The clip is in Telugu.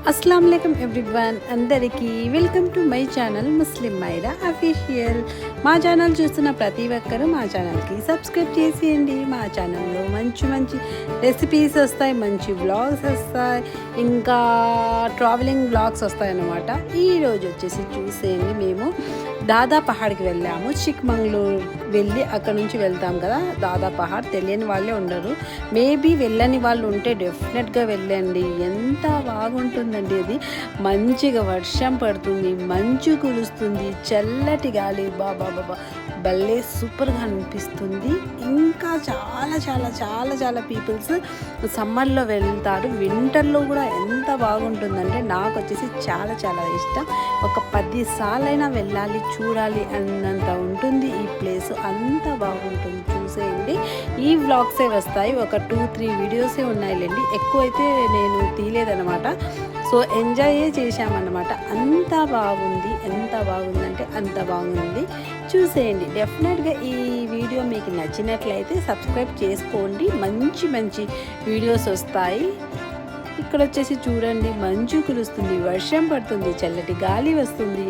अस्सलाम वालेकुम एवरीवन अंदरिकी वेलकम टू मई चैनल मुस्लिम మైరా అఫీషియల్। మా ఛానల్ చూస్తున్న ప్రతి ఒక్కరూ మా ఛానల్కి సబ్స్క్రైబ్ చేసేయండి। మా ఛానల్లో మంచి మంచి రెసిపీస్ వస్తాయి, మంచి వ్లాగ్స్ వస్తాయి, ఇంకా ట్రావెలింగ్ వ్లాగ్స్ వస్తాయి అన్నమాట। ఈరోజు వచ్చేసి చూసేయండి, మేము దాదా పహాడ్కి వెళ్ళాము। చిక్మంగళూరు వెళ్ళి అక్కడ నుంచి వెళ్తాం కదా, దాదా పహాడ్ తెలియని వాళ్ళే ఉండరు, మేబీ వెళ్ళని వాళ్ళు ఉంటే డెఫినెట్గా వెళ్ళండి, ఎంత బాగుంటుందండి అది। మంచిగా వర్షం పడుతుంది, మంచు కురుస్తుంది, చల్లటి గాలి, బాబా భలే సూపర్గా అనిపిస్తుంది। ఇంకా చాలా చాలా చాలా చాలా పీపుల్స్ సమ్మర్లో వెళ్తారు, వింటర్లో కూడా ఎంత బాగుంటుందంటే నాకు వచ్చేసి చాలా చాలా ఇష్టం। ఒక 10 సార్లైనా వెళ్ళాలి, చూడాలి అన్నంత ఉంటుంది ఈ ప్లేస్, అంత బాగుంటుంది। చూసేయండి, ఈ వ్లాగ్సే వస్తాయి, ఒక 2-3 వీడియోసే ఉన్నాయిలేండి, ఎక్కువైతే నేను తీయలేదన్నమాట। సో ఎంజాయ్ చేశామన్నమాట, అంత బాగుంది, ఎంత బాగుందంటే అంత బాగుంది। చూసేయండి, డెఫినెట్గా ఈ వీడియో మీకు నచ్చినట్లయితే సబ్స్క్రైబ్ చేసుకోండి, మంచి మంచి వీడియోస్ వస్తాయి। ఇక్కడ వచ్చేసి చూడండి, మంచు కురుస్తుంది, వర్షం పడుతుంది, చల్లటి గాలి వస్తుంది।